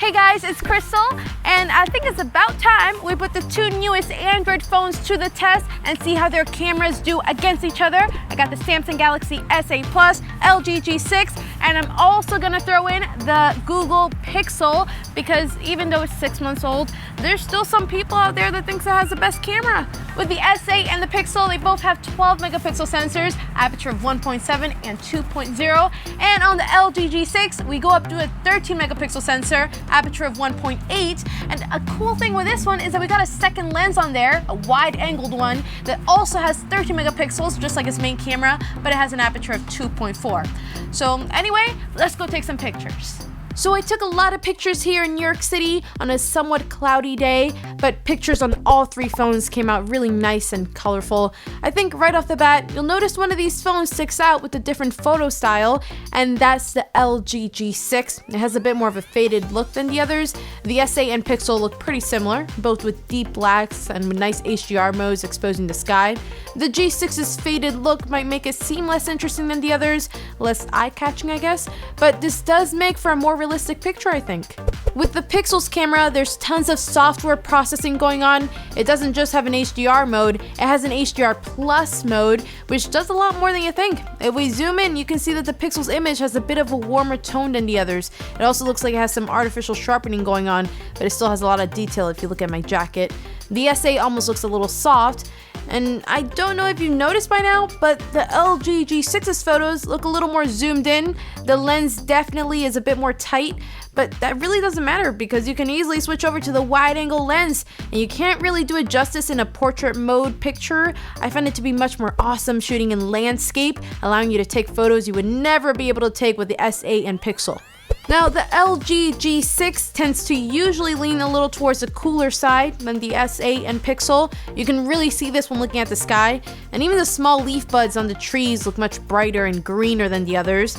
Hey guys, it's Krystal, and I think it's about time we put the two newest Android phones to the test and see how their cameras do against each other. I got the Samsung Galaxy S8 Plus, LG G6, and I'm also gonna throw in the Google Pixel because even though it's 6 months old, there's still some people out there that thinks it has the best camera. With the S8 and the Pixel, they both have 12 megapixel sensors, aperture of 1.7 and 2.0, and on the LG G6, we go up to a 13 megapixel sensor, aperture of 1.8, and a cool thing with this one is that we got a second lens on there, a wide-angled one that also has 13 megapixels, just like its main camera, but it has an aperture of 2.4. So anyway, let's go take some pictures. So I took a lot of pictures here in New York City on a somewhat cloudy day, but pictures on all three phones came out really nice and colorful. I think right off the bat, you'll notice one of these phones sticks out with a different photo style, and that's the LG G6. It has a bit more of a faded look than the others. The S8 and Pixel look pretty similar, both with deep blacks and with nice HDR modes exposing the sky. The G6's faded look might make it seem less interesting than the others, less eye-catching I guess, but this does make for a more realistic picture, I think. With the Pixel's camera, there's tons of software processing going on. It doesn't just have an HDR mode, it has an HDR Plus mode, which does a lot more than you think. If we zoom in, you can see that the Pixel's image has a bit of a warmer tone than the others. It also looks like it has some artificial sharpening going on, but it still has a lot of detail if you look at my jacket. The S8 almost looks a little soft, and I don't know if you noticed by now, but the LG G6's photos look a little more zoomed in. The lens definitely is a bit more tight, but that really doesn't matter because you can easily switch over to the wide-angle lens, and you can't really do it justice in a portrait mode picture. I find it to be much more awesome shooting in landscape, allowing you to take photos you would never be able to take with the S8 and Pixel. Now, the LG G6 tends to usually lean a little towards the cooler side than the S8 and Pixel. You can really see this when looking at the sky, and even the small leaf buds on the trees look much brighter and greener than the others.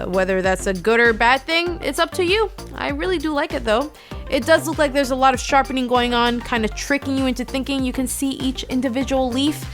Whether that's a good or bad thing, it's up to you. I really do like it though. It does look like there's a lot of sharpening going on, kind of tricking you into thinking you can see each individual leaf.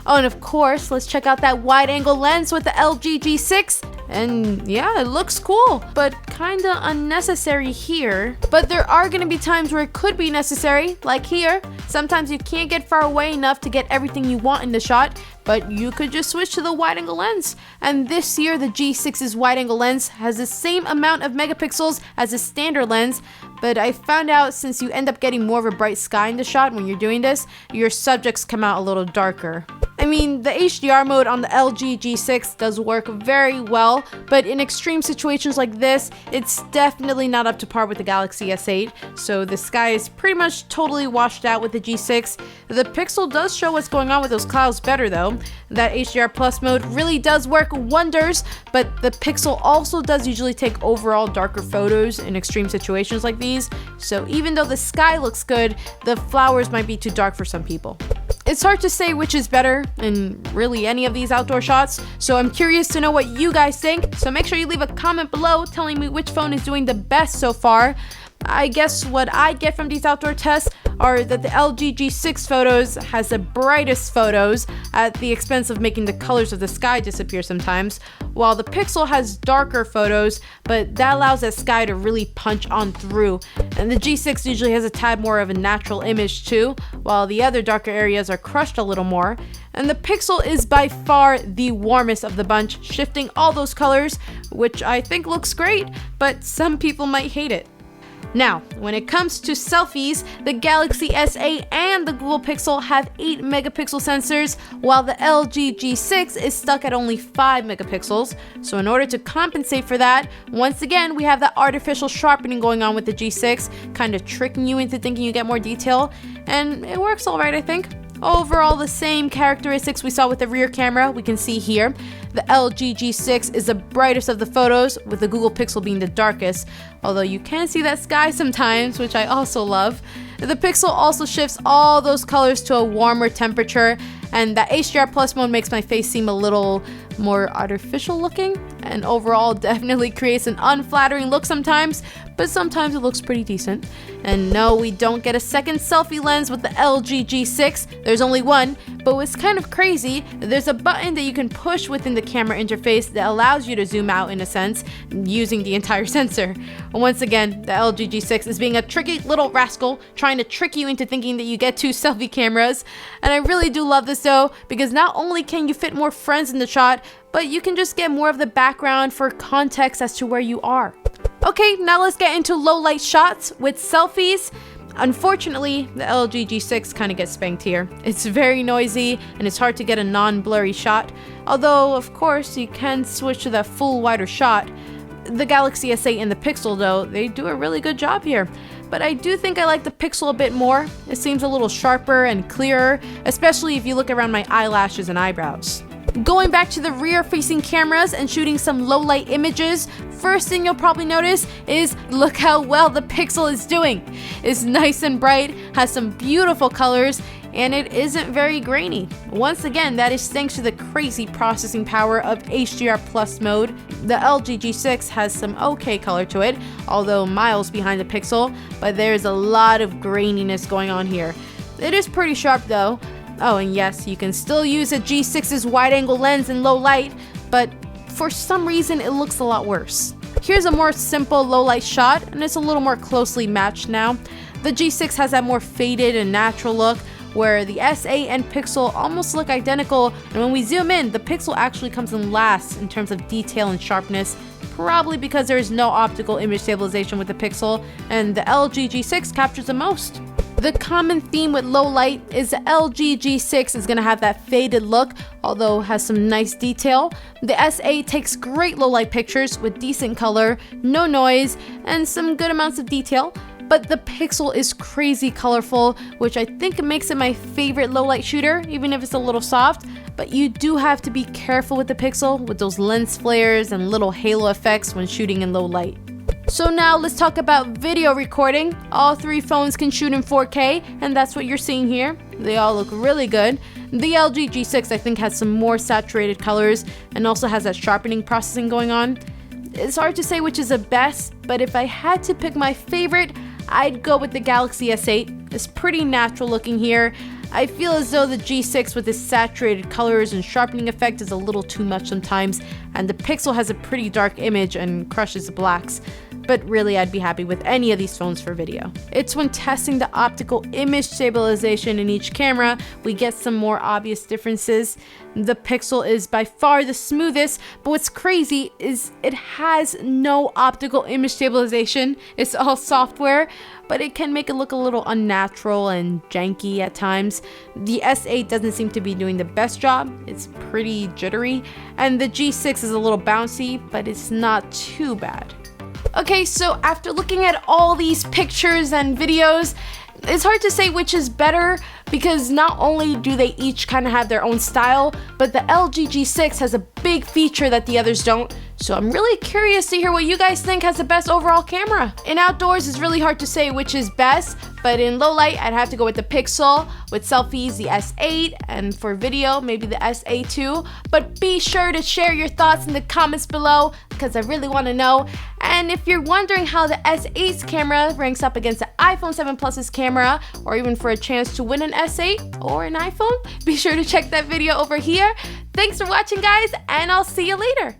Oh, and of course, let's check out that wide-angle lens with the LG G6. And yeah, it looks cool, but kinda unnecessary here. But there are gonna be times where it could be necessary, like here. Sometimes you can't get far away enough to get everything you want in the shot, but you could just switch to the wide-angle lens. And this year, the G6's wide-angle lens has the same amount of megapixels as the standard lens, but I found out since you end up getting more of a bright sky in the shot when you're doing this, your subjects come out a little darker. I mean, the HDR mode on the LG G6 does work very well, but in extreme situations like this, it's definitely not up to par with the Galaxy S8, so the sky is pretty much totally washed out with the G6. The Pixel does show what's going on with those clouds better though. That HDR Plus mode really does work wonders, but the Pixel also does usually take overall darker photos in extreme situations like these, so even though the sky looks good, the flowers might be too dark for some people. It's hard to say which is better in really any of these outdoor shots, so I'm curious to know what you guys think, so make sure you leave a comment below telling me which phone is doing the best so far. I guess what I get from these outdoor tests are that the LG G6 photos has the brightest photos at the expense of making the colors of the sky disappear sometimes, while the Pixel has darker photos, but that allows that sky to really punch on through. And the G6 usually has a tad more of a natural image too, while the other darker areas are crushed a little more. And the Pixel is by far the warmest of the bunch, shifting all those colors, which I think looks great, but some people might hate it. Now, when it comes to selfies, the Galaxy S8 and the Google Pixel have 8 megapixel sensors, while the LG G6 is stuck at only 5 megapixels. So in order to compensate for that, once again, we have that artificial sharpening going on with the G6, kind of tricking you into thinking you get more detail, and it works alright, I think. Overall, the same characteristics we saw with the rear camera we can see here. The LG G6 is the brightest of the photos, with the Google Pixel being the darkest, although you can see that sky sometimes, which I also love. The Pixel also shifts all those colors to a warmer temperature, and that HDR Plus mode makes my face seem a little more artificial looking, and overall definitely creates an unflattering look sometimes, but sometimes it looks pretty decent. And no, we don't get a second selfie lens with the LG G6. There's only one, but what's kind of crazy, there's a button that you can push within the camera interface that allows you to zoom out in a sense, using the entire sensor. Once again, the LG G6 is being a tricky little rascal, trying to trick you into thinking that you get two selfie cameras. And I really do love this though, because not only can you fit more friends in the shot, but you can just get more of the background for context as to where you are. Okay, now let's get into low light shots with selfies. Unfortunately, the LG G6 kind of gets spanked here. It's very noisy and it's hard to get a non-blurry shot, although of course you can switch to that full wider shot. The Galaxy S8 and the Pixel though, they do a really good job here. But I do think I like the Pixel a bit more. It seems a little sharper and clearer, especially if you look around my eyelashes and eyebrows. Going back to the rear-facing cameras and shooting some low-light images, first thing you'll probably notice is look how well the Pixel is doing. It's nice and bright, has some beautiful colors, and it isn't very grainy. Once again, that is thanks to the crazy processing power of HDR Plus mode. The LG G6 has some okay color to it, although miles behind the Pixel, but there's a lot of graininess going on here. It is pretty sharp though. Oh, and yes, you can still use a G6's wide-angle lens in low light, but for some reason it looks a lot worse. Here's a more simple low-light shot, and it's a little more closely matched now. The G6 has that more faded and natural look, where the S8 and Pixel almost look identical, and when we zoom in, the Pixel actually comes in last in terms of detail and sharpness, probably because there is no optical image stabilization with the Pixel, and the LG G6 captures the most. The common theme with low light is the LG G6 is going to have that faded look, although has some nice detail. The S8 takes great low light pictures with decent color, no noise, and some good amounts of detail. But the Pixel is crazy colorful, which I think makes it my favorite low light shooter, even if it's a little soft. But you do have to be careful with the Pixel, with those lens flares and little halo effects when shooting in low light. So now let's talk about video recording. All three phones can shoot in 4K, and that's what you're seeing here. They all look really good. The LG G6 I think has some more saturated colors and also has that sharpening processing going on. It's hard to say which is the best, but if I had to pick my favorite, I'd go with the Galaxy S8. It's pretty natural looking here. I feel as though the G6 with its saturated colors and sharpening effect is a little too much sometimes, and the Pixel has a pretty dark image and crushes the blacks. But really, I'd be happy with any of these phones for video. It's when testing the optical image stabilization in each camera, we get some more obvious differences. The Pixel is by far the smoothest, but what's crazy is it has no optical image stabilization. It's all software, but it can make it look a little unnatural and janky at times. The S8 doesn't seem to be doing the best job. It's pretty jittery, and the G6 is a little bouncy, but it's not too bad. Okay, so after looking at all these pictures and videos, it's hard to say which is better because not only do they each kind of have their own style, but the LG G6 has a big feature that the others don't. So I'm really curious to hear what you guys think has the best overall camera. In outdoors, it's really hard to say which is best, but in low light, I'd have to go with the Pixel, with selfies, the S8, and for video, maybe the S8 II. But be sure to share your thoughts in the comments below because I really want to know. And if you're wondering how the S8's camera ranks up against the iPhone 7 Plus's camera, or even for a chance to win an S8 or an iPhone, be sure to check that video over here. Thanks for watching, guys, and I'll see you later.